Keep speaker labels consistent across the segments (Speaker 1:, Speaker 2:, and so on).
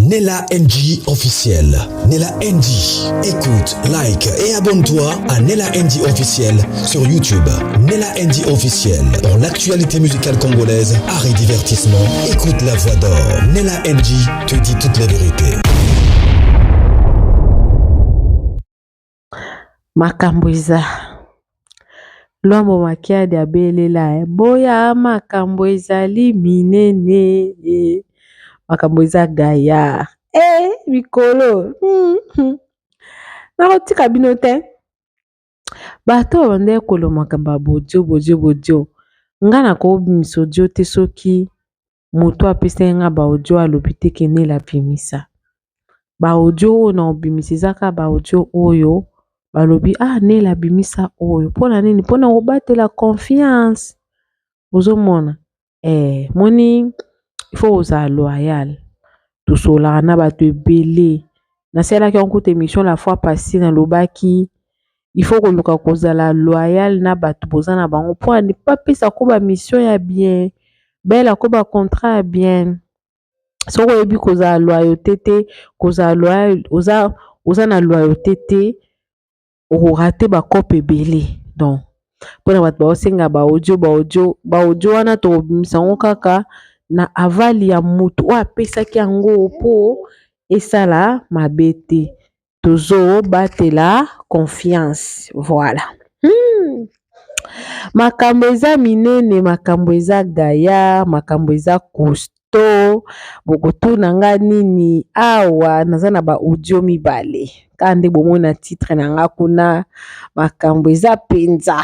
Speaker 1: Nella NG officiel. Nella NG. Écoute, like et abonne-toi à Nella NG officiel sur YouTube. Nella NG officiel. Pour l'actualité musicale congolaise, art et divertissement, écoute la voix d'or. Nella NG te dit toute la vérité.
Speaker 2: Makambwiza Lwambo makiadi abelela boya makambo ezali minene makambo eza gaya mikolo nakotika bino te bato bande kolo makamba bodio nga nakobimisa odio te soki moto apesa nga baodio alobi te ke Nella abimisa baodio oyo na obimisa ezaka baodio oyo balobi Nella abimisa oyo mpona nini mpona kobatela confiance ozomona moni ifo ozala loyal tosolaka na bato ebele nasalaki nkuta émission la fois passée nalobaki ifo koluka kozala loyal na bato boza na bango mpona ne pas pesa ko ba mission ya bien bela ko ba contrat ya bien soko oyebi kozala loyauté te kozala loyal oza na loyauté te orate ba kope ebele donc mpona bato baosenga baodio wana tokobimisa yango kaka na avali ya motu oyo apesaki yango po esala mabe te tozobatela confiance voilà makambo eza minene makambo eza gaya makambo eza costo bokotuna nga nini awa naza na ba audio mibale ka nde bomona titre na nga kuna makambo eza penza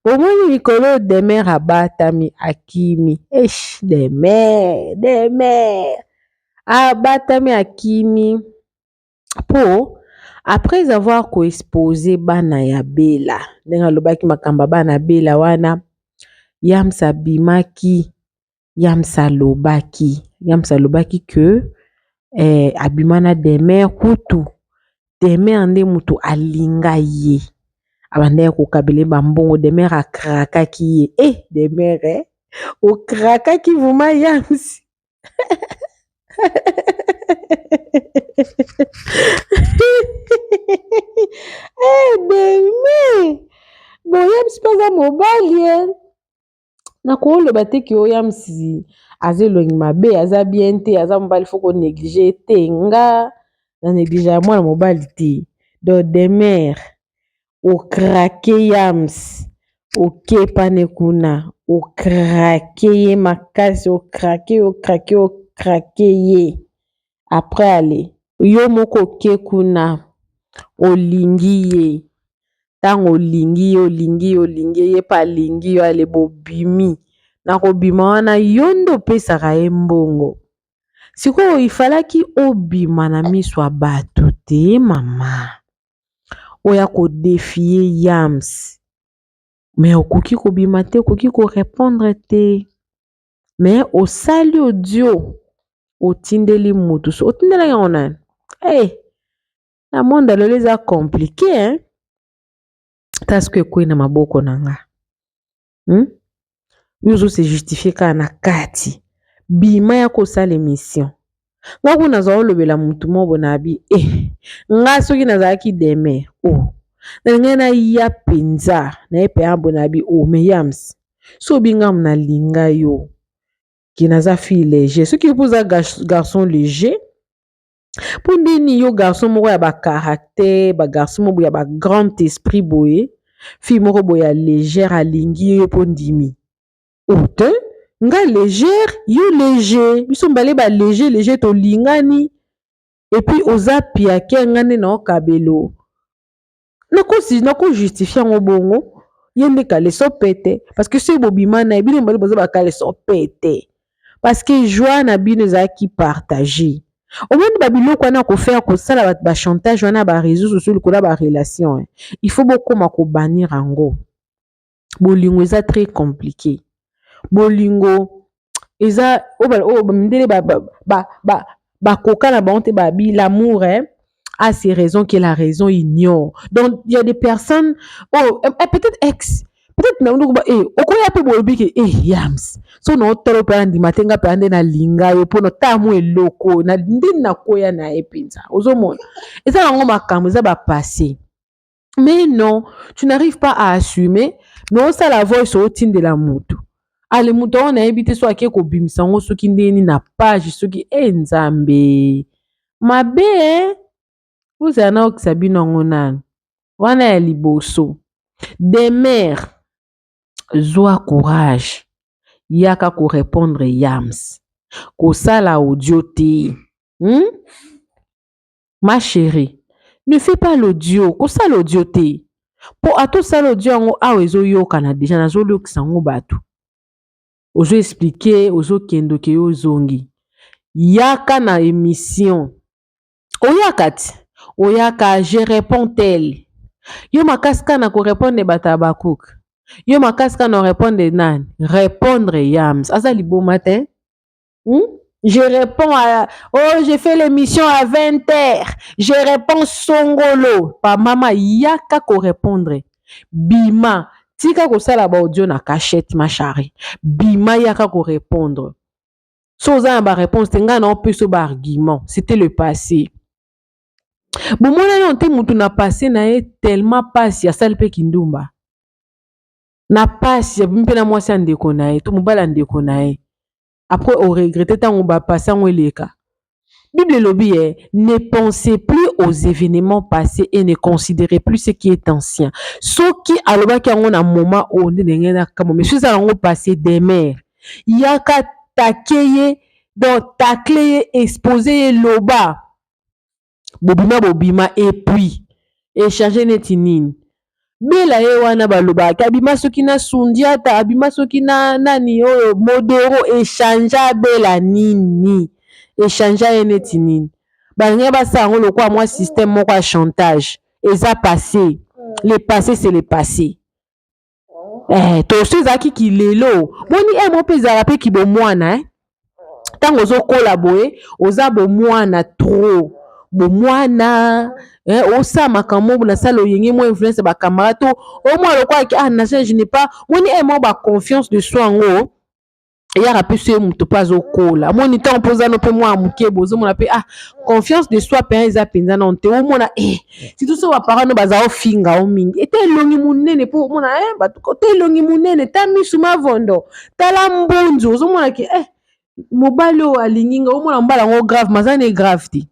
Speaker 2: bomoni mikolo Demer abatami akimi Demer abatami akimi po après avoir co-exposé bana ya Bela ndenge alobaki makamba bana Bela wana Yamsa bimaki Yamsa alobaki que abimana Demer kutu Demer nde mutu alinga ye abandaya kokabele bambongo Demer akrakaki ye Demer okrakaki vuma Yamsi Demer bon Yamsi paza mobali nakoloba te ki o Yamsi azelongi mabe aza bien te aza mobali foko néglige te nga na néglige ya mwana mobali te donc Demer okrake Yamsi okepane kuna okrake ye makasi okrake ye après ale yo moko oke kuna olingi ye tango olingi ye pa alingi yo ale bobimi na kobima wana yo nde opesaka ye mbongo sikoyo ifalaki obima na miso ya bato te mama oya kodefie Yamsi mais okoki kobima te okoki korépondre te mais osali audio otindeli mutu so otindelaki yango nani na monde lelo eza compliqué taske ekwei na maboko na nga yuzo se justifie kaka na kati bima ya kosala émission nga kuna nazwa olobela mutu mobo na abi nga soki nazalaki Demer nalingai na ya penza na ye pe ambo na abi me Yamsi so binga na linga yo ki naza fille léger soki oza garçon léger pour ndini yo garçon moko ya ba caractère ba garçon moko ya ba grand esprit boye fille moko boye ya légère alingi yo po ndimi te nga légère yo léger biso mbale ba léger to lingani et puis oza piake ngane na okabelo nako justifier ngo bongo yende kale so pete parce que c'est bobima na bino mbale boza ba kale so pete parce que joie na bino ezaki partager au moins babiloko wana ko faire ko sala ba chantage wana ba réseaux sociaux ko la ba relation il faut bokoma ko bannir ango bolingo eza très compliqué bolingo eza mindele ba koka na bango te ba bi l'amour a ses raisons que la raison ignore donc il y a des personnes peut-être ex peut-être na okoya pe bolobi ke Yamsi so no tolo pe ndima tenga pe ande na linga yo po no tamu eloko na ndini na koya na epenza ozomona eza nango makambo eza ba passé. Mais non, tu n'arrives pas à assumer. Non, ça la voix sur de la moto. Ale moto on a évité soit qui ko bimisa ngo soki ndeni na page soki nzambe. Mabe vous ana okisabino ngonan. Wana ya liboso. Des mères zoa courage. Yaka ko répondre yams. Ko sala audio te. Ma chérie, ne fais pas l'audio. Ko sala audio te. Po ato sala audio ngo awezo yoka na déjà na zolo kisango batu. Ozo expliquer, ozo kendo ke yo zongi. Yaka na émission. Oyakati. Oyaka, je réponds tel. Yo makaska na ko répondre batabakouk. Yo makaska na répondre nan. Répondre yams. Asa libo matin. Je réponds à... Oh, j'ai fait l'émission à 20h. Je réponds songolo. Pa mama, yaka ko répondre. Bima. Tika ko sala ba audio na cachette ma chérie. Bima yaka ko répondre. Soza ba réponse tenga na peut so ba argument. C'était le passé. Bon mona non te mutu na passé na e tellement passé ya salpe kindumba. Na passé mpe na mwasi andeko na e to mobala ndeko na e. Après on regrette tant on va passer en leka. Bible lobby ne pensez plus aux événements passés et ne considérez plus ce qui est ancien. Ce qui aloba ki on a moment où on est na kamo mais ce ça on passé des mères. Yaka takeye donc taclé exposé loba. Bobima et puis échanger netinine. Bela ye wana baloba abima soki na sundiata abima soki na nani oyo modero échangea bela nini échangea eneti nini balinga basango lokwa moi système moko ya chantage eza passé le passé c'est le passé to sezaki kilelo boni mo peza pe ki bo mwana tango zo collaborer oza bo mwana trop bo mwana osa makambo na sala oyenge mo influence ba camarade to au moins le quoi je n'ai pas moni mo ba confiance de soi ngo ya rappeler ce muto pas au kola moni temps posa no pe mo amuke bozo mona pe confiance de soi pe eza penza na nte au mona si tout ça ba parano baza o finga o mingi ete longi munene po mona ba côté longi munene ta misuma vondo tala mbunzu ozo mona ke mobali o alinginga o mona mbala ngo grave mazane grave ti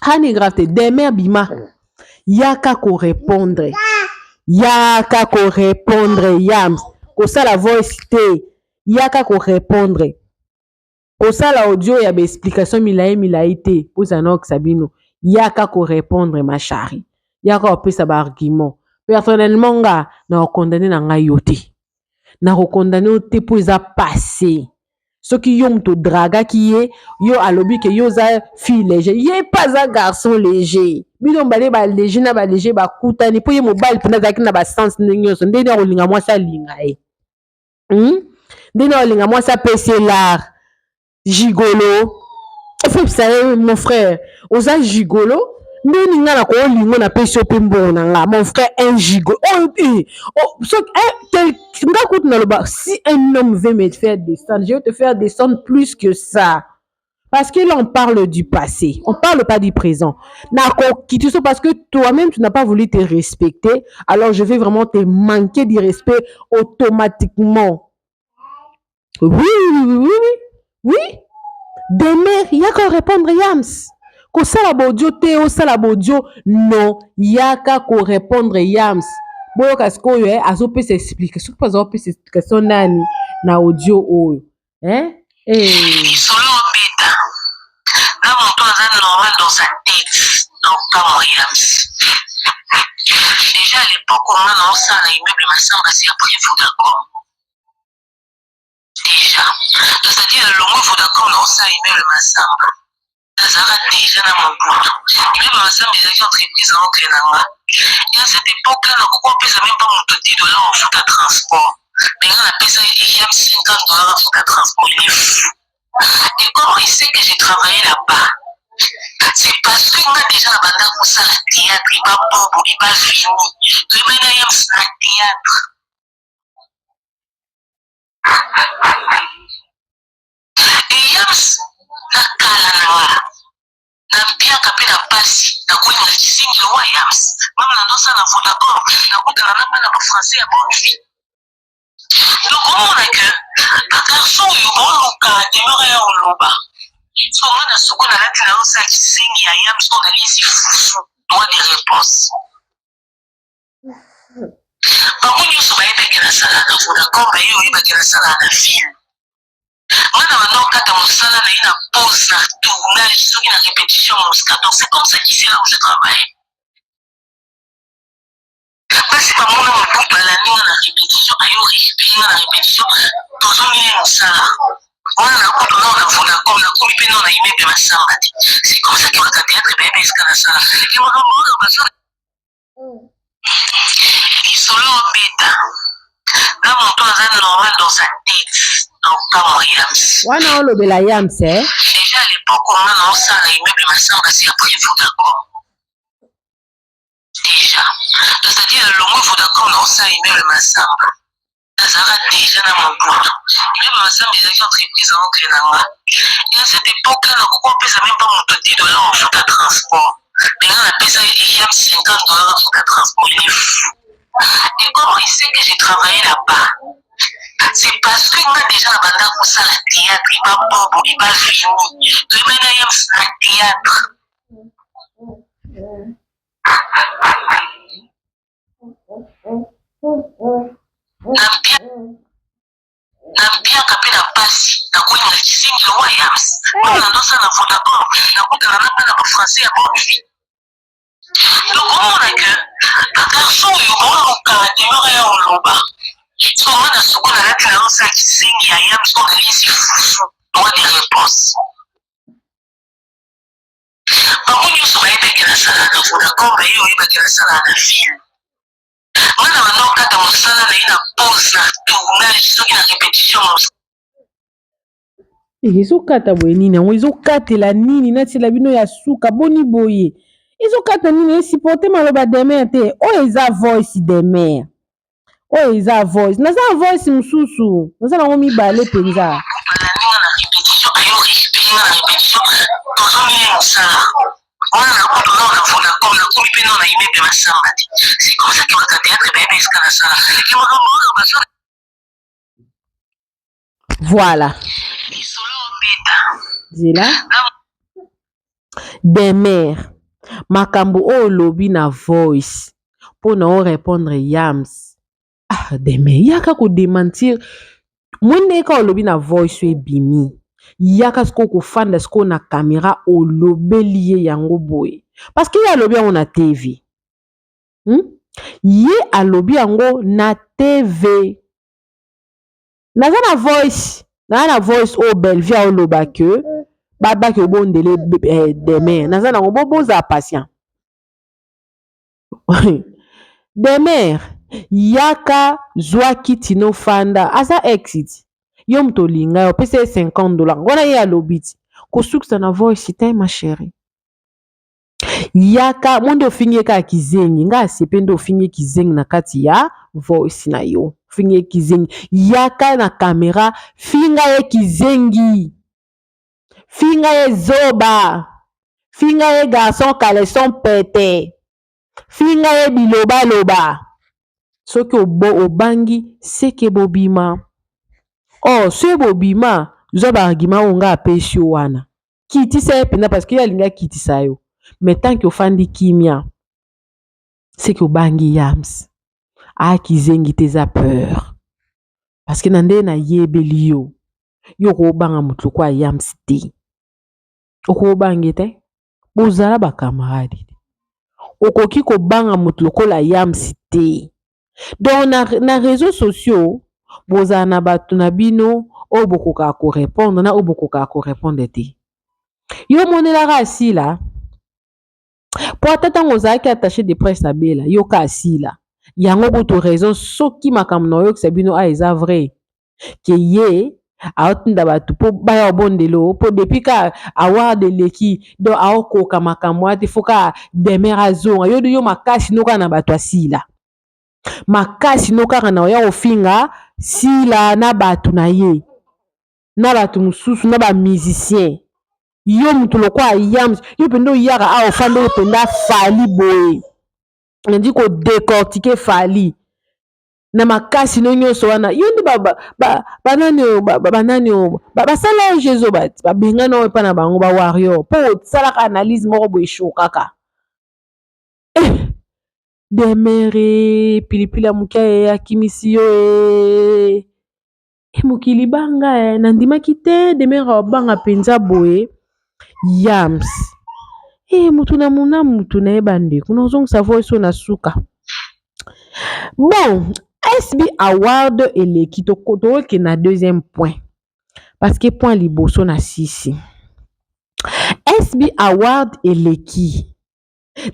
Speaker 2: Hani grave demain bima yaka ko répondre yams ko sala voice te yaka ko répondre ko sala audio ya ba explication milai te pour Zanox Sabino yaka ko répondre ma chérie yaka opesa ba argument personnellement nga na condamner na nga yote na condamner te pour eza passé. Ce qui yom to draga qui est yo alobi que yo za fille léger yé pas un garçon léger bidon balé ba léger na ba léger ba kutani po ye mobile pona zaki na ba sens nyonso ndeni olinga mwasa linga ndeni olinga mwasa peselar gigolo faut savoir mon frère oza gigolo ndeni nga na ko lingo na peso pe mbona nga mon frère un gigolo si un homme veut me faire descendre je vais te faire descendre plus que ça parce que là on parle du passé on parle pas du présent parce que toi-même tu n'as pas voulu te respecter alors je vais vraiment te manquer du respect automatiquement oui demain il y a qu'à répondre yams ko sala bodio te o sala bodio non yaka ko répondre yams boyo kasiko yo azo pe s'expliquer pas azo pe explication nani na audio oyo
Speaker 3: solo beta na moto aza normal dans sa tête donc pas yams déjà à l'époque on a lancé un immeuble Massamba c'est après Vodacom déjà c'est-à-dire le mot Vodacom lancé un immeuble Massamba Zara déjà dans mon bout. Il même ensemble des entreprises en Okinawa. Et à cette époque-là, on ne peut même pas monter $10 en foot à transport. Mais là, on a payé $50 en foot à transport. Il est fou. Et comment il sait que j'ai travaillé là-bas? C'est parce que moi déjà la bande pour ça, le théâtre, il va bon, il va fini. Le ménage, c'est un théâtre. Et Yams, na kala na na mpiaka pe na pasi na kuinga kisingi wa Yams. Mama na dosa na Vodacom na kuta na namba na français ya bonne vie. Donc on a que un garçon yo bon ka demora ya oloba. So mwana soko na lati na osa kisingi ya Yams on a lisi fufu droit de réponse. Bango nyonso bayebeke na sala na Vodacom baye oyebake na sala na ville. Mwana wanokata mosala na ye na pause na tournage soki na répétition mosika. Donc c'est comme ça qu'ici là où je travaille. Basi bamona mobutu alaninga na répétition ayo récupéringa na répétition tozomine mosala. Wana na kutu nao na Vodacom na komi mpe nao na immeuble masamba te. C'est comme ça que baka théâtre bayebe esika na sala. E makambo oyo basala lisolo obeta na moto aza normal dans sa tête. Donc pas moi Yams.
Speaker 2: Wana olobela Yams, eh?
Speaker 3: Déjà à l'époque on a lancé na immeuble masamba c'est après Vodacom. Déjà. C'est-à-dire le mot Vodacom lancé na immeuble masamba. Nazara déjà na mobutu. Immeuble masamba ezaki entreprise en Grenanga. Et à cette époque là on pesa même pas mon $10 en frais de transport. Mais là on pesa Yams $50 en frais de transport. Il est fou. Et comment il sait que j'ai travaillé là-bas? C'est parce que moi déjà la bande pour ça la théâtre, il va bobo, il va fini. Demain il y a un théâtre. Nampiaka pe na pasi na kuinga kisingi wa Yams. Mama na dosa na Vodacom na kuta na namba na français ya bonne vie. Donc on a que un garçon yo bon ka demora ya oloba. So mwana soko na lati na osa kisingi ya Yams on a lisi fufu droit de réponse. Bango nyonso bayebeke na sala na Vodacom baye oyebake na sala na ville. Mwana wanokata mosala na ye na pause na tournage soki na répétition mosala.
Speaker 2: Ezokata boye nini yango ezokatela nini natila bino ya suka boni boye ezokata nini esipote maloba demer te oyo eza voice demer oyo eza voice naza voice mosusu naza nango mibale mpenza
Speaker 3: balaninga na répétition ayo récupéringa na répétition tozomine mosala. Wana na kutu nao na Vodacom na komi mpe nao na immeuble masamba te. C'est comme ça que baka théâtre bayebe esika na sala. E makambo oyo basala
Speaker 2: voilà
Speaker 3: lisolo obeta
Speaker 2: zela demer makambo oyo olobi na voice mpo na orépondre Yams demer yaka kodementir mwendeka olobi na voice oyo ebimi yaka sikoyo kofanda sikoyo na kamera olobeli ye yango boye parce que ye alobi yango na TV ye alobi yango na TV naza na voice oyo Belvia oloba ke babaki obondele demer naza nango boza patient demer yaka zwa kiti no fanda aza exit yo moto olinga yo pesa ye $50 wana ye alobi ti kosukisa na voice te ma chérie yaka monde ofingi ye kaka kizengi nga asepe nde ofingi ye kizengi na kati ya voice na yo fingi ye kizengi yaka na kamera finga ye kizengi finga ye zoba finga ye garçon caleçon pete finga ye bilobaloba soki obangi seke bobima so bobima zwa baargument oyo nga apesi yo wana kitisa ye mpenza parce que ye alingi akitisa yo mais tant que ofandi kimia seke obangi Yams akizengi te eza peur parce que na nde nayebeli yo okobanga moto lokwa Yams te okobangi te bozala bakamaradi okoki kobanga moto lokola Yams te donc na réseaux sociaux bozala na bato na bino oyo bokokaka korépondre na oyo bokokaka korépondre te yo monelaka asila po ata ntango ozalaki attaché de presse abela yoka asila yango kutu raison soki makambo na oyokisa bino eza vrai ke ye aotinda bato mpo baya obondelo mpo depuis ka award eleki donc aokoka makambo ate fo ka demer azonga yo makasi no kaka na bato asila makasi no kaka na oya kofinga si la na batu na ye na batu mususu na ba musicien yo mutu lokwa Yams yo pendo yaka a ofando penda Fally boye ndi ko décortiquer Fally na makasi no nyonso wana yo ndi banani basala jezo bati babengana oyo epa na bango ba warrior po osalaka analyse moko boye show kaka demere pilipili ya moke eyakimisi yo mokili banga nandimaki te demere abanga mpenza boye Yams mutu na mutu na bandeko nazongisa voice na suka bon SB Award eleki tokoki na deuxième point parce que point liboso na sisi SB Award eleki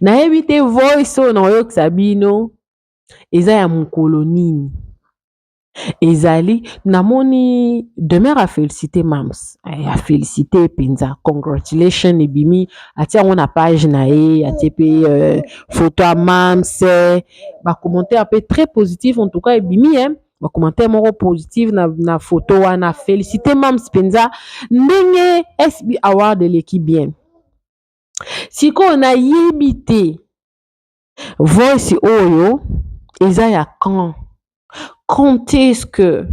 Speaker 2: nayebi te voice oyo naoyokisa bino eza ya mokolo nini ezali namoni Demere a félicité Mams a félicité penza congratulations ebimi atia yango na page na ye atie pe photo ya Mams ba commentaire pe très positif en tout cas ebimi ba commentaire moko positif na photo wana félicité Mams penza ndenge SB Award eleki bien siko na yebi te voice oyo eza ya quand est-ce que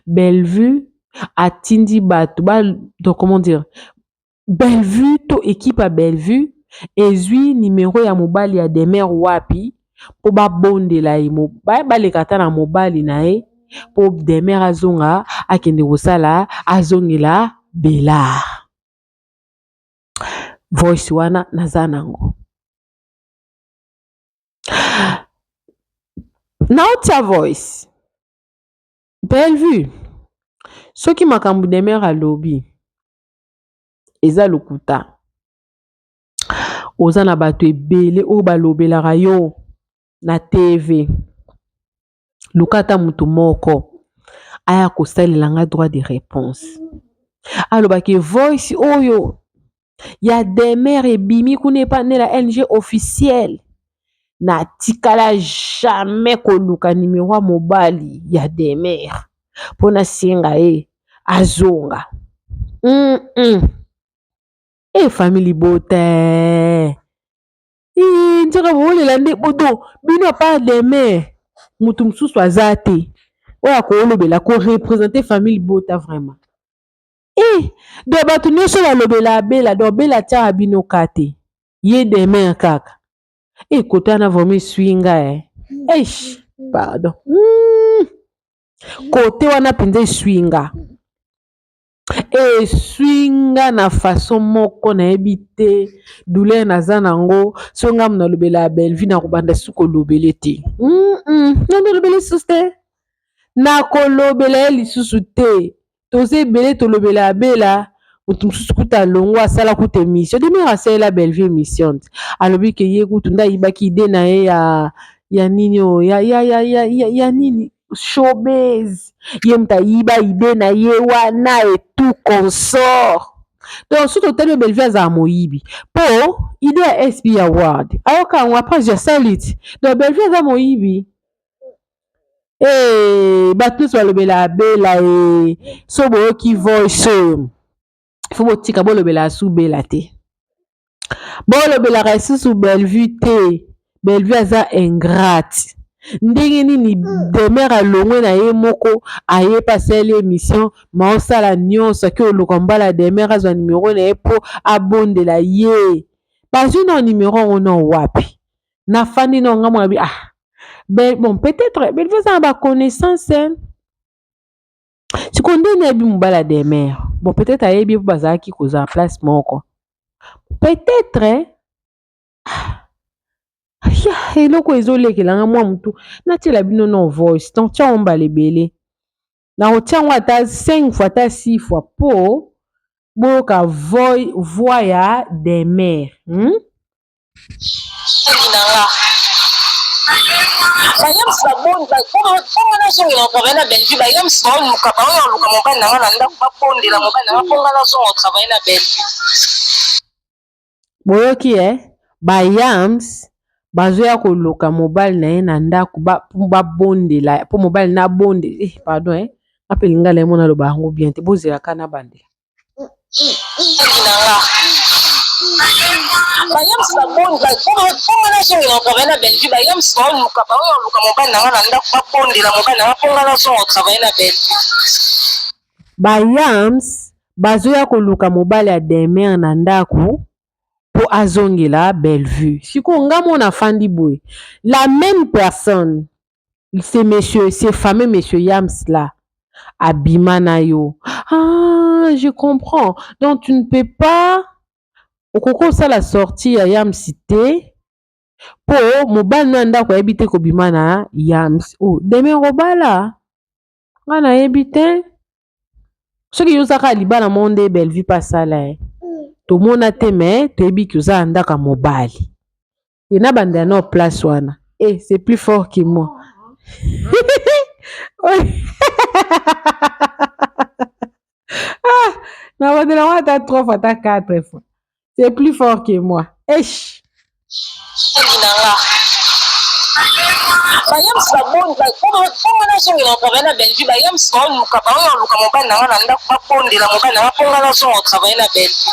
Speaker 2: Bellevue atindi bato donc comment dire Bellevue to équipe à Bellevue ezwi numéro ya mobali ya Demere wapi po babondela ye balekata na mobali na ye po Demere azonga akende kosala azongela Bella voice wana naza nango naotia voice Bellevue soki makambo Demere alobi eza lokuta oza na bato ebele oyo balobelaka yo na TV lukata mutu moko aya kosalelanga droit de réponse alobaki voice oyo ya Demere ebimi kuna epa nde la NG officielle na tikala jamais koluka numéro ya mobali ya Demere mpona singa azonga famille bote njaka bolela nde bodo bino pa Demere mutu mususu aza te oyo akolobela ko représenter famille bota vraiment do bato nyonso balobela Bella do Bella tiaka bino kate ye Demere kaka kota na vomi swinga pardon kote wana penza swinga swinga na façon moko nayebi te douleur naza nango so nga muna lobela Bellevue na kobanda suko lobele te nando lobele lisusu te na kolobela ye lisusu te toza ebele tolobela Bella mutu mususu kuta longo asala kuta émission Demere asalela Bellevue émission alobi ke ye kutu nda yibaki ide na ye ya nini ya nini showbiz ye mutu ayiba ide na ye wana et tout consort donc soki otali Bellevue azala moyibi po ide ya SB Award ayoka yango apres ja salite donc Bellevue aza moyibi bato nyonso balobela Bella so boyoki voice oyo fo botika bolobela su Bella te bolobelaka lisusu Bellevue te Bellevue aza ingrate ndenge nini Demere alongwe na ye moko aye paseli émission maosala nyonso aki oluka mbala Demere azwa numéro na ye po abondela ye bazwi na numéro ono wapi na fandi na nga mwabi bon peut-être Bellevue aza na baconnaissance siko nde nayebi mobala Demere bon peut-être ayebi po bazalaki kozala place moko peut-être eloko ezolekelanga mwa mutu natiela bino no voice donc tia ombala ebele na kotia yango ata 5 fois ata 6 fois po boyoka voix ya Demere
Speaker 3: Bayams babonda ponga nazongela travailler na Bellevue Bayams baoluka baoluka mobali nanga na ndako babondela mobali nanga ponga nazonga travailler na Bellevue
Speaker 2: boyoki Bayams bazoya koluka mobali na ye na ndako babondela po mobali na bonde pardon ape lingala ye mona loba yango bien te bozelaka na bandela
Speaker 3: bayamsi babondela mponga nazonga travaille na Belgique bayamsi baoluka mobali nanga na ndako babondela mobali nanga mponga nazonga travaille na Belgique
Speaker 2: bayams bazoya koluka mobali ya Demer na ndako po azongela Bellevue siko nga mona fandi boye la même personne ce fameux monsieur Yams là abima na yo je comprends donc tu ne peux pas okoko ça la sortie ya Yams te po mobali na ndako ayebi te kobima na Yams Demer obala nga nayebi te soki yozaka libala monde Bellevue pasala tomona te me toyebi ki oza ndaka mobali et na banda no place wana c'est plus fort que moi na bandela wana ata 3 fois ata 4 fois c'est plus fort que moi
Speaker 3: bayamsi babondela mponga nazongela travaille na Belgique bayamsi baoluka mobali nanga na ndako babondela mobali nanga mponga nazonga travaille na Belgique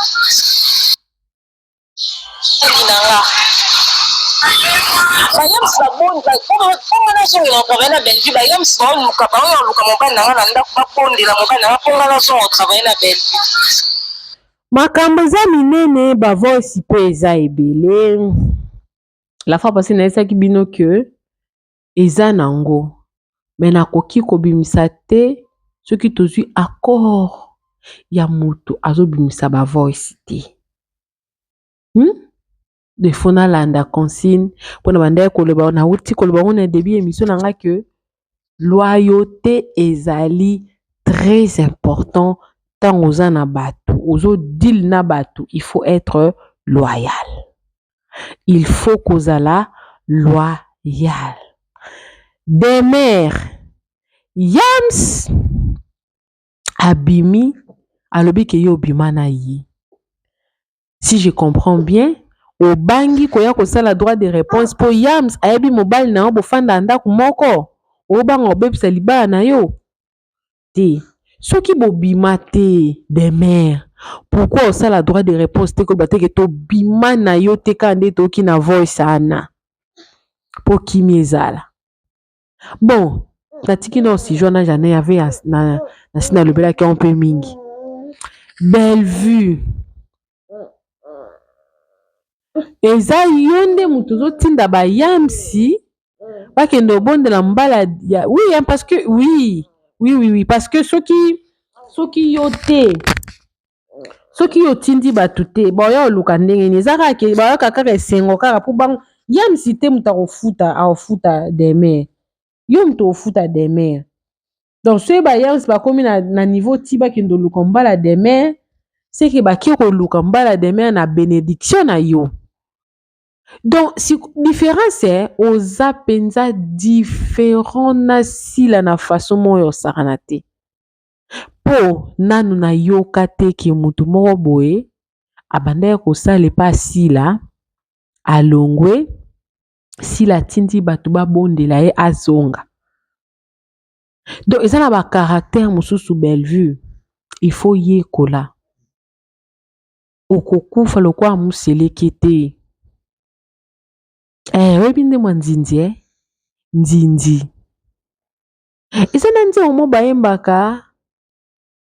Speaker 3: bayamsi babondela mponga nazongela travaille na Belgique bayamsi baoluka mobali nanga na ndako babondela mobali nanga mponga nazonga travaille na Belgique
Speaker 2: makambo eza minene bavoice mpe eza ebele la fois passée nayesaki bino ke eza nango me nakoki kobimisa te soki tozwi accord ya moto azobimisa bavoice te defo nalanda consigne mpona bandaye koloba nauti koloba ngo na début émission na nga ke loyauté ezali très important ntango oza na bato ozodile na bato il faut être loyal il faut kozala loyal Demer Yams abimi alobi ke yo obima na ye si je comprends bien obangi koya kosala droit de réponse po Yams ayebi mobali na yo bofanda ndako moko obanga obebisa libala na yo te soki bobima te Demer pourquoi osala droit de réponse te koba teke tobima na yo te ka nde toki na voice ana po kimi ezala bon natiki na aussi joana jane yave na sina lobelaki on peu mingi Bellevue eza yo nde moto ozotinda bayamsi bakende obondela mbala ya oui parce que oui parce que soki yo te soki otindi bato te baoya oluka ndenge nini eza kaka bayoka kaka esengo kaka mpo bango Yamsi te moto akofuta Demer yo moto ofuta Demer donc soki bayamsi bakomi na niveau ti bakende oluka mbala Demer seke baki koluka mbala Demer na bénédiction na yo donc différence oza penza différent na sila na façon moyo osakana te po nanu na yoka te ke mutu moko boye abandaki kosala epa sila alongwe sila tindi bato babondela ye azonga donc eza na bacaractère mosusu Bellevue il faut yekola okokufa lokwa museleke te oyebi nde mwa nzinzi nzinzi eza na nzela mo bayembaka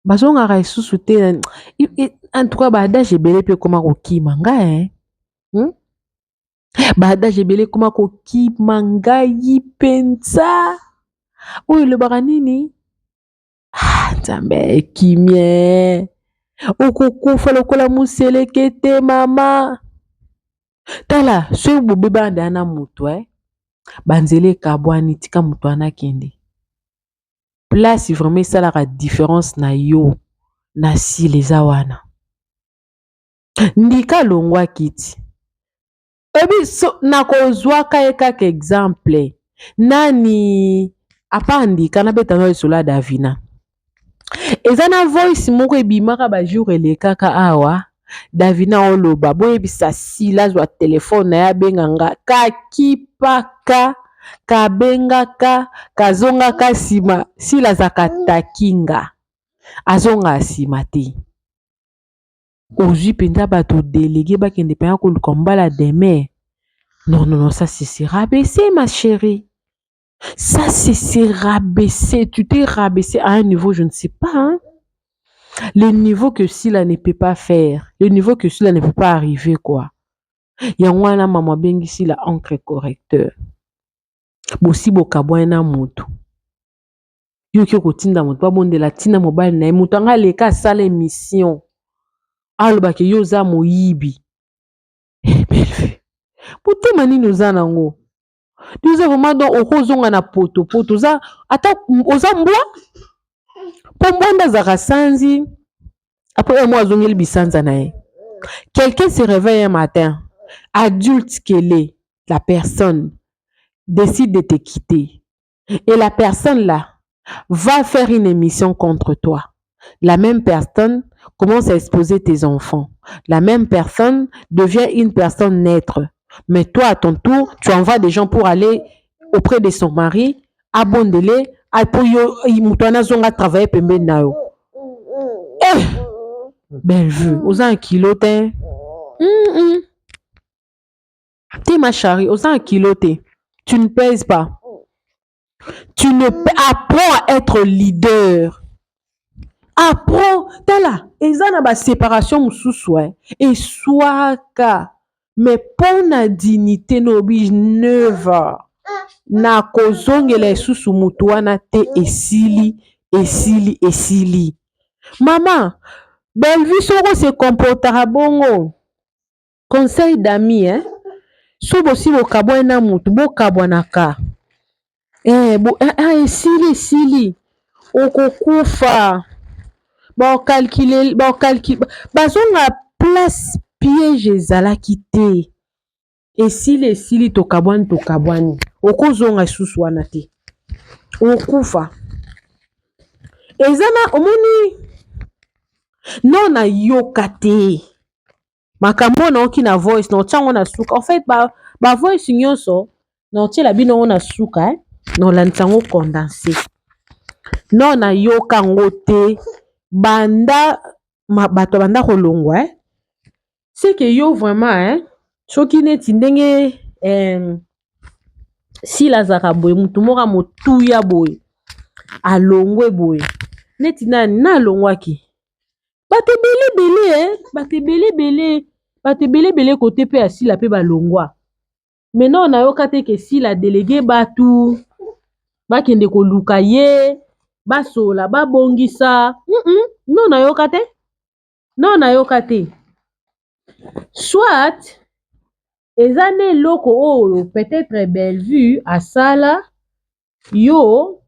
Speaker 2: bazongaka lisusu te en tout cas baadage ebele mpe ekoma kokima ngai baadage ebele ekoma kokima ngai mpenza oyo elobaka nini nzambe ekimie okokufa lokola museleke te mama tala soki bobeba ndeya na moto banzela ekabwani tika moto wana akende place vraiment esalaka différence na yo na sile eza wana ndika longwa kiti ebi nakozwaka ye kaka exemple nani apa ndika nabetanga lisolo ya Davina eza na voice moko ebimaka bajour elekaka awa Davina oloba boye bisa sila zwa telefone na ya benganga kakipaka kabengaka kazongaka sima sila zaka takinga azonga sima te ozwi penza bato délégué bakende penza koluka mbala demain. Non, non, non, ça c'est rabaissé, ma chérie. Ça c'est rabaissé. Tu t'es rabaissé à un niveau, je ne sais pas. Hein? Le niveau que Sila ne peut pas faire. Le niveau que Sila ne peut pas arriver, quoi. Yangwana maman bengi Sila encre correcteur. Bosi bokabwana moto. Yoki kotinda moto. Ba bonde la tina mobile na moto. Anga leka sala émission. Alobake yoza moyibi. Belle. Pote mani nous en ango. Nous avons vraiment donc au na poto za ata oza mbwa pombonda za rasanzi après moi zongeli bisanza nae. Quelqu'un se réveille un matin, adulte qu'elle est, la personne décide de te quitter et la personne là va faire une émission contre toi. La même personne commence à exposer tes enfants. La même personne devient une personne neutre. Mais toi, à ton tour, tu envoies des gens pour aller auprès de son mari, abondele, pour y travailler pembe na yo. Eh, belle vue, aux un kilo te. T'es ma chérie, aux un kilo te. Tu ne pèses pas. Tu ne apprends à être leader. Apprends, t'es là. Et ça n'a pas séparation sous et soit mais pour la dignité n'oblige neuve. Na kozongela susu mutuana te esili. Maman, belle vie soro se comportera bongo. Conseil d'amis, hein? So bosi bo kabwana mutu bo kabwanaka. Esili. Okokufa. Bon calculer. Bazonga place piège ezalaki te. Esili tokabwani. Okozonga susu wana te. Okufa. Ezana omoni non na yoka te. Makambo na oki na voice na otyango na suka. En fait ba voice nyonso na otiela bino na suka na lantango condensé. Non na yoka ngo te banda bato banda kolongwa c'est que yo vraiment soki neti ndenge Sila zaka boye mutu moka motuya boye alongwe boye neti nani na alongwaki bato belebele kote pe ya Sila pe balongwa mais non na yoka te ke Sila délégué batu bakende koluka ye basola babongisa non na yoka te soit ezane loko oyo peut-être belle vue à sala yo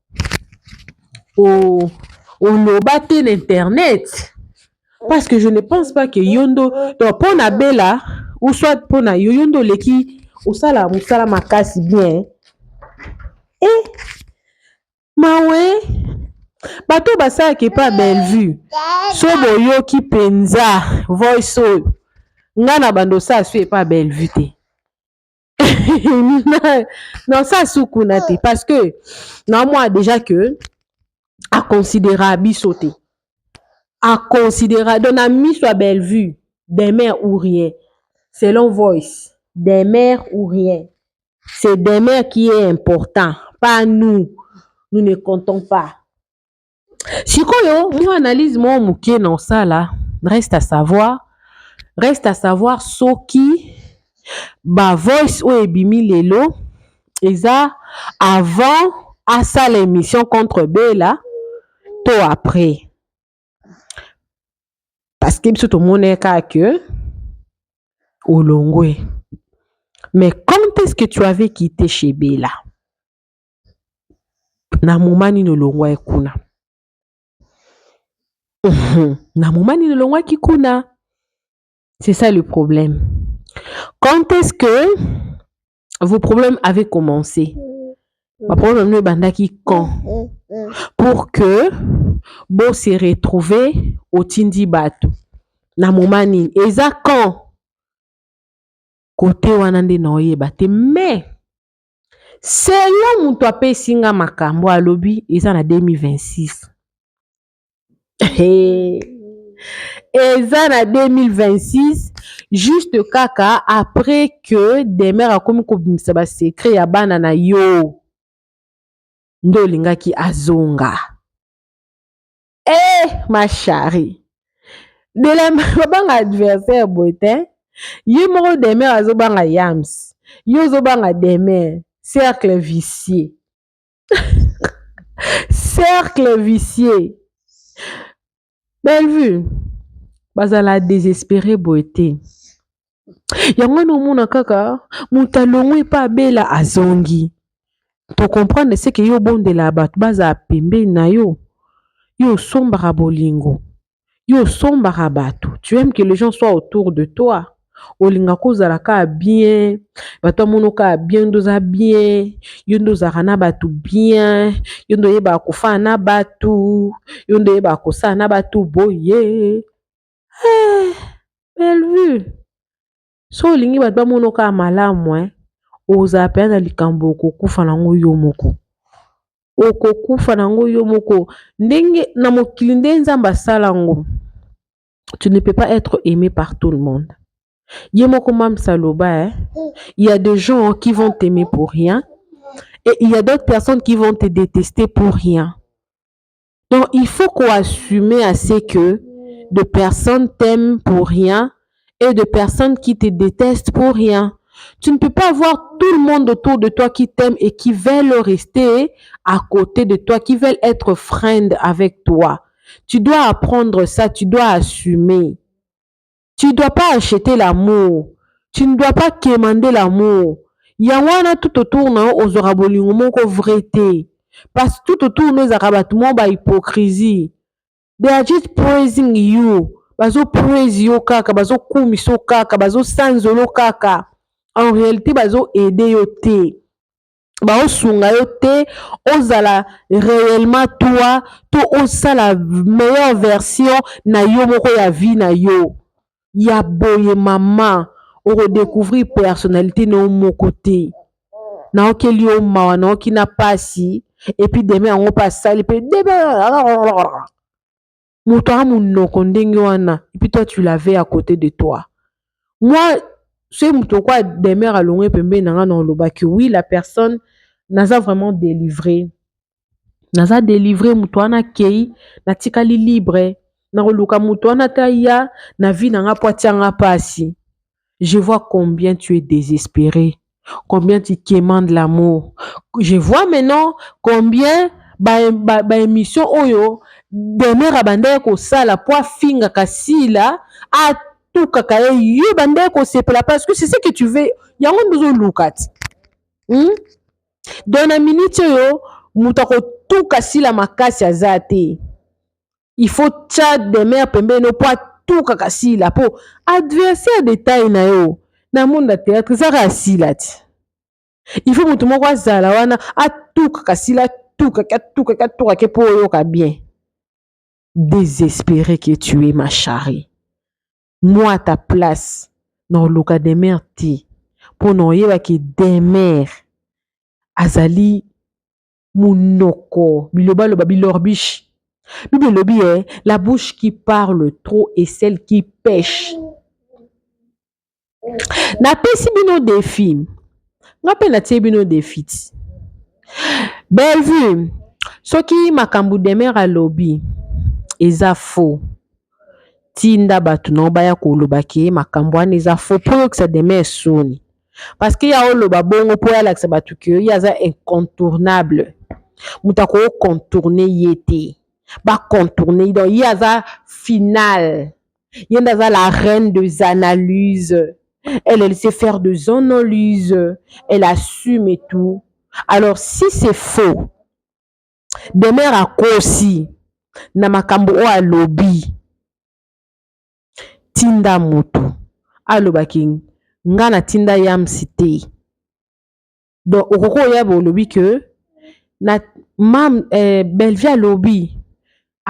Speaker 2: loba te l'internet parce que je ne pense pas que yondo donc pona bela ou soit pona yondo leki osala musala makasi bien mawe bato basala ke pas belle vue so boyoki penza voice oyo nga na bando sa su pas belle vue te. Non, ça soukuna te parce que non moi déjà que à considérer sauter à considérer donc la mise soit belle vue des mères ou rien selon voice des mères ou rien c'est des mères qui est important pas nous ne comptons pas si quoi moi analyse moi muké non ça là reste à savoir soki ba voice ou ebimi lelo eza avant à ça l'émission contre Bella to après parce que tout le monde est que olongwe mais quand est-ce que tu avais quitté chez Bella na momani no longwa ekuna na momani no longwa kikuna c'est ça le problème. Quand est-ce que vos problèmes avaient commencé? Ma problème est bandaki quand? Pour que vous se retrouviez au Tindi Batu. na moment nini eza quand côté wana nde na oyeba te mais selon moto apesi nga makambo alobi eza na 2026 eza na 2026 juste kaka après que Demer akomi kobimisa basekret ya bana na yo nde olingaki azonga. Ma chérie de la babanga adversaire bote ye moko Demer azobanga Yams yo ozobanga Demer cercle vicieux cercle vicieux. Belle vue bazala désespéré bote yango nomona kaka moto alongwe pa abela azongi to comprendre ce que yo bondela bato baza pembeni na yo yo sombara bolingo yo sombara bato tu aimes que les gens soient autour de toi olinga kozala ka bien bato amono ka bien ndoza bien yo ndozaka na bato bien yo ndoyeba kofana na bato yo ndoyeba kosala na bato boye. Belle vue so olingi bato bamono ka malamu ozala pe na likambo okokufa nango yo moko okokufa nango yo moko ndenge na mokili nde Nzambe asala ngo. Tu ne peux pas être aimé par tout le monde. Yemoko mam saloba, il y a des gens qui vont t'aimer pour rien et il y a d'autres personnes qui vont te détester pour rien. Donc il faut qu'on assume assez que de personnes t'aiment pour rien et de personnes qui te détestent pour rien. Tu ne peux pas avoir tout le monde autour de toi qui t'aime et qui veulent rester à côté de toi, qui veulent être friend avec toi. Tu dois apprendre ça, tu dois assumer. Tu ne dois pas acheter l'amour. Tu ne dois pas quémander l'amour. Il y a tout autour aux orabolingo moko vraité. Parce que tout autour nous arabatoumo ba hypocrisie. They are just praising you. Bazo praise yo kaka, bazo kumiso kaka, bazo sanzolo kaka. En réalité bazo aider yo te. Bazo sunga yo te, ozala réellement toi, to osa la meilleure version na yo moko ya vie na yo. Ya boye maman, o redécouvrir personnalité na mon côté. Na okeli yo mawa na okina pasi, et puis demain on passe ça, et puis demain Moutoa mounoko ndenge wana, et puis toi tu l'avais à côté de toi. Moi, c'est moutoko demain à l'ongé pembe nanga na lobaki, oui la personne naza vraiment délivré. Naza délivré moutouana na kei, na tikali libre. Na roluka moutouana taïa, na vie nanga poitianga pasi. Je vois combien tu es désespéré, combien tu quémandes l'amour. Je vois maintenant combien ba émission oyo Demer abandé ko sala po finga kasila a tout kaka yo bandé ko sepela parce que c'est ce que tu veux. Yango besoin lukat. Dans la minute yo mutako tout kasila makasi azate. Il faut chat Demer pembe no po tout kakasila po adversaire de taille na yo na monde théâtre ça rasila ti. Il faut mutu moko azala wana a tout kakasila tout kaka po yo ka bien. Désespéré que tu es ma chérie. Moi à ta place dans le cas de mère ti pour non yeba ki Demer azali munoko biloba loba bilorbish. Bibelobi la bouche qui parle trop et celle qui pêche. Na pesi bino défi. Nga pe na tie bino défi. Belle vue. Soki makambu Demer alobi eza faux. Tinda batu na baya kolobaki makambu wana eza faux pour que ça Demer soni. Parce que ya oloba bongo po ya laksa batu ke ya za incontournable. Mutako contourner yete. Ba contourner donc ya za final. Yenda za la reine des analyses. Elle sait faire des analyses. Elle assume et tout. Alors si c'est faux, Demer a kosi na makambo o alobi tinda moto alobaki nga na tinda yam cité. Donc okoko ya olobi que na mam Bellevue alobi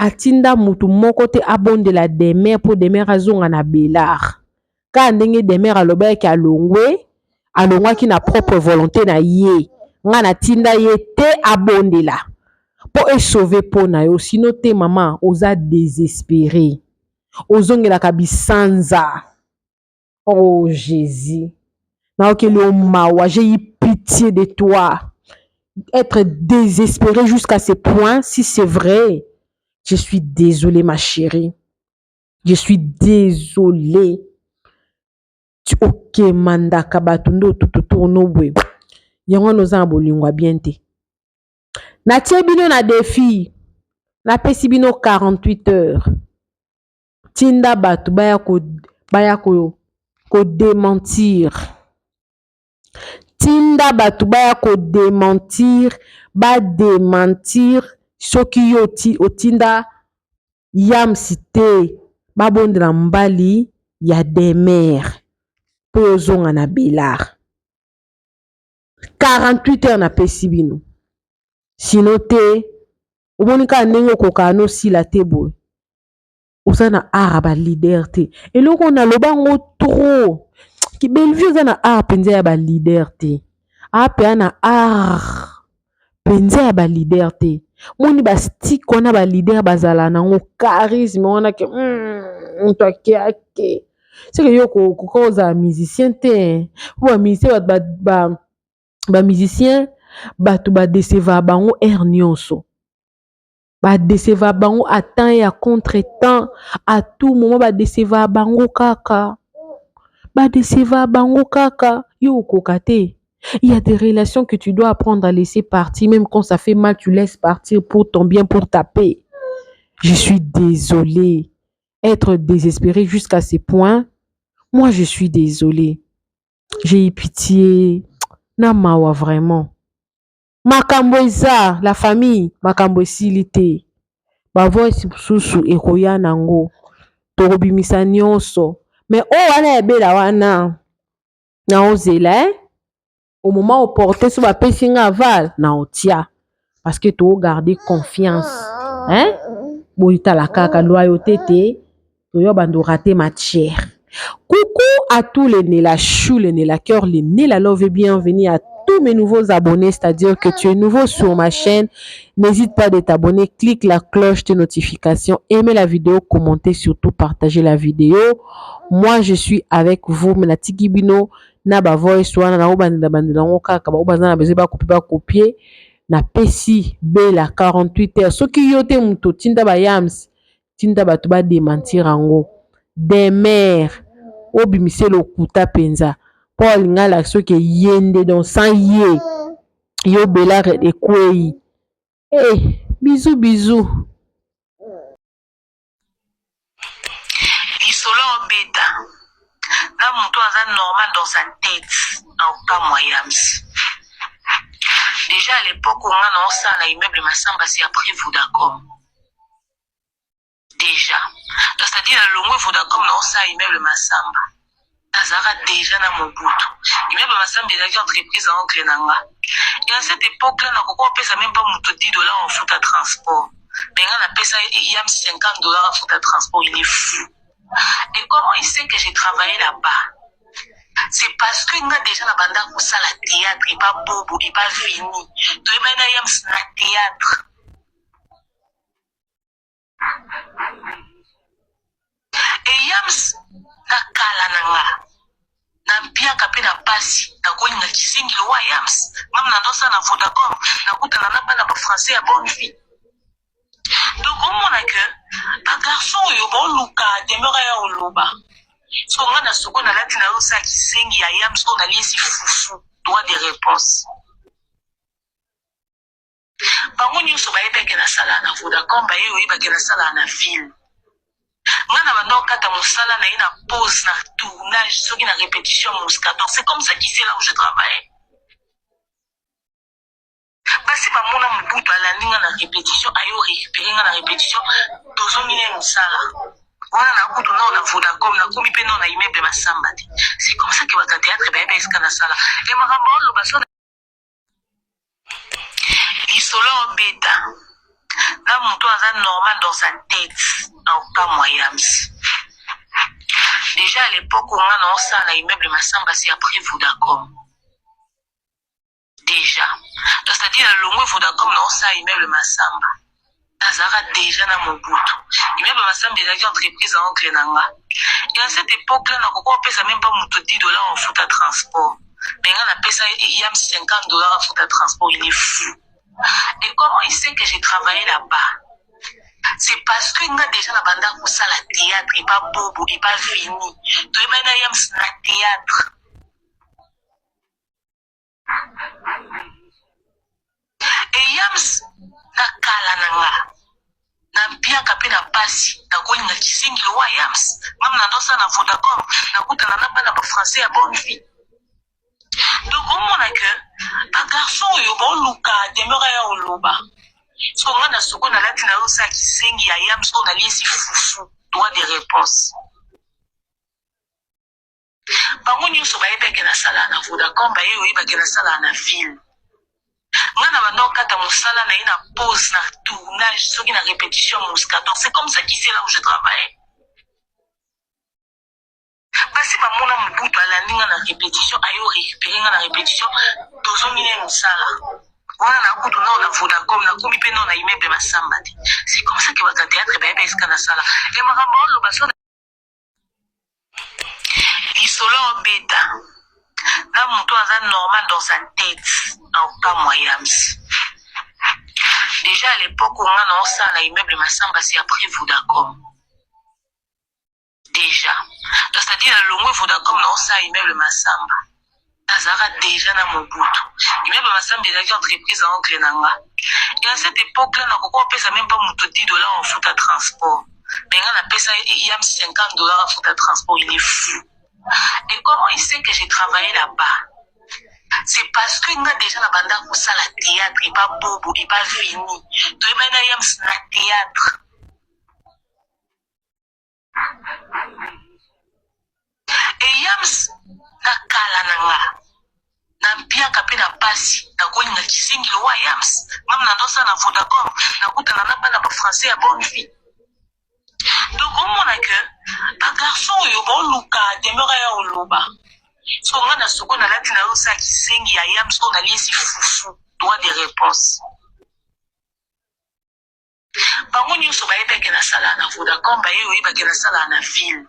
Speaker 2: atinda mutu moko te abondela Demer po Demer azonga na Belar. Ka ndenge Demer alobaki alongwaki na propre volonté na ye. Nga na tinda ye te abondela. Po sauver po na yo, sino te maman oza désespéré. Ozongelaka bisanza. Oh Jésus. Mawa, j'ai eu pitié de toi. Être désespéré jusqu'à ce point, si c'est vrai. Je suis désolée, ma chérie. Je suis désolée. Ok, manda kabatundo tututourno bwe. Yango noza bolingwa bien te. Na tie bino na défi. Na pesi bino 48 heures. Tinda batu baya ko démentir. Tinda batu baya ko démentir, ba démentir soki yo otinda Yams te, ba bondela mbali ya Demer po yozonga na Belar. 48 heures na pesi bino. Sino te, omonika ndenge okoka no sila te boy. Osana ba leader te. Eloko na lobango trop. Ki Bellevue za na penza ya ba leader te. Pe na penza ya ba leader te. Moni ba stick wana ba leader bazala nango charisme wana ke mtu ake. C'est que yo ko za musicien te. Ou musicien ba musicien batu ba déceva bango nyonso. Ba déceva bango à temps et à contre-temps, à tout moment ba déceva bango kaka. Ba déceva bango kaka. Yo kokate. Il y a des relations que tu dois apprendre à laisser partir. Même quand ça fait mal, tu laisses partir pour ton bien, pour ta paix. Je suis désolée. Être désespérée jusqu'à ce point, moi je suis désolée. J'ai eu pitié. Namawa vraiment. Makambo eza, la famille, makambo esilite. Ba voice susu ekoya nango. Torobimisa nyonso. Mais wana ebela wana. Na ozela au moment opportun so ba pesinga aval na otia. Parce que tu garder confiance. Hein? Boita la kaka loyauté te. Toyo bando raté matière. Coucou à tous les nés la chou, les nés la cœur, les nés la love et bienvenue à tous mes nouveaux abonnés, c'est-à-dire que tu es nouveau sur ma chaîne, n'hésite pas de t'abonner, clique la cloche de notification, aimez la vidéo, commentez, surtout partagez la vidéo. Moi, je suis avec vous, mais la tigibino, na ba voice wana na obanda bandela ngoka ka ba obanda na bezeba copier na pesi bela 48 heures. Soki yote muto tinda ba Yams, tinda batu ba démentir ango. Demer obimise lokuta penza Paul ngala soki yende donc sans ye yo Belar ekwei bisous
Speaker 3: Lisolo beta na muto aza normal dans sa tête en cas Yams. Déjà à l'époque on a ça la immeuble Masamba c'est après Vodacom. Déjà. Donc, c'est-à-dire, le long Vodacom, non, ça, immeuble Massamba. Azara déjà dans mon bout. Immeuble Massamba, il y a une entreprise en Grenanga. Et à cette époque-là, on ne peut même pas $10 en foot à transport. Mais on a payé il y a $50 en foot à transport, il est fou. Et comment il sait que j'ai travaillé là-bas? C'est parce que nous déjà la bande à ça la théâtre, il pas bobo, il pas fini. Tu es maintenant na théâtre. Et Yams na kala nanga na mpia kape na pasi na koni na kisingi lo wa Yams même na dosa na Vodacom na kuta na napa na français à bonne vie. Donc on mona que un garçon yo bon luka demeure ya oloba so nga na soko na lati na osa kisingi ya Yams on a lié foufou droit de réponse. Bango nyuso bayebeke na sala na Vodacom ba yo yebeke na sala na ville. Ngana bando kata mosala na ina pause na tournage soki na répétition musika. Donc c'est comme ça qu'ici là où je travaille. Basi ba mona mbuto ala ninga na répétition ayo récupérer na répétition dozo mine musala. Wana na kutu na Vodacom na komi pe na immeuble Masamba. C'est comme ça que ba théâtre ba ebe iska na sala. Et makambo lo baso lisolo beta Là, mon toit est normal dans sa tête. En cas moyen. Déjà à l'époque où on a ça, l'immeuble Massamba, c'est après Vodacom. Déjà. Donc, c'est-à-dire, le long Vodacom, on ça, immeuble Massamba. Nazara déjà dans mon bout. Immeuble Massamba, il y a une entreprise en Grenanga. Et à cette époque-là, on a payé même pas $10 en foot à transport. Mais on a payé ça, il y a $50 en foot à transport, il est fou. Et comment il sait que j'ai travaillé là-bas? C'est parce que nga déjà na banda ko sala théâtre et pas bobo et pas fini. To imana yam na théâtre. Et yams na kala nanga. Na mpia kape na pasi na koni na kisingi lo yams. Même na dosa na Vodacom na kuta na bana ba français à bonne vie. Donc on mona que ba garçon yo bon luka demeure ya oloba. So nga na soko na lati na osa kisengi ya yam so na liesi fufu droit de réponse. Bango nyonso bayebeke na sala na Vodacom baye oyebake na sala na ville. Nga na bando kata mosala na ina pause na tournage soki na répétition mouskator. C'est comme ça qu'ici là où je travaille. Basi bamona mubutu alaninga na répétition ayo récupérer nga na répétition tozongine mosala. On a un coup de nom à Vodacom, na komi pe non na immeuble Massamba. C'est comme ça que votre théâtre bébé est na sala. Et ma ramon le basso il solo en bêta. Là mon toit est normal dans sa tête, en cas moyen. Déjà à l'époque où on a ça na immeuble Massamba, c'est après Vodacom. Déjà. Donc c'est-à-dire le long Vodacom on ça immeuble Massamba. Nazara déjà dans mon bout. Il m'a Massamba il y a une entreprise en Grenanga. Et à cette époque-là, on a payé même pas $10 en foot à transport. Mais on a payé ça, il y a $50 en foot à transport, il est fou. Et comment il sait que j'ai travaillé là-bas? C'est parce que nous déjà na banda ko sala théâtre et pas bobo et pas fini. To imana yam na théâtre. Et yams na kala nanga. Na mpia kape na pasi na koni na kisingi lo yams. Même na dosa na Vodacom na kuta na bana ba français à bonne vie. Donc on a que ba garçon yo bon luka demeure ya oloba. So nga na soko na lati na osa kisengi ya yams so na liesi fufu droit de réponse. Bango nyonso bayebeke na sala na Vodacom baye oyebake na sala na ville.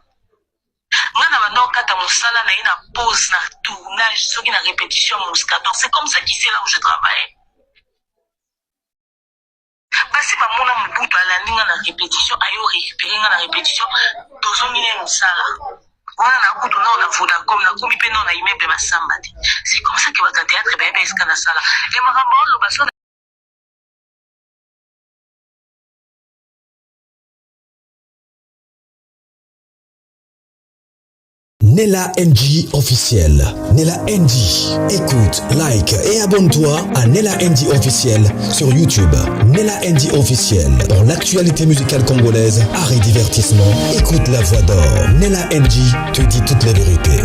Speaker 3: Nga na bando kata mosala na ina pause na tournage soki na répétition mouskator. C'est comme ça qu'ici là où je travaille. Basi bamona mubutu alaninga na répétition ayo récupérer nga na répétition tozongine mosala. On a un coup de nom à Vodacom, na komi pe non na immeuble Massamba. C'est comme ça que votre théâtre bébé est na sala. Et ma ramon le basso
Speaker 1: Nella NG officiel. Nella NG. Écoute, like et abonne-toi à Nella NG officiel sur YouTube. Nella NG officiel. Pour l'actualité musicale congolaise, art et divertissement, écoute la voix d'or. Nella NG te dit toutes les vérités.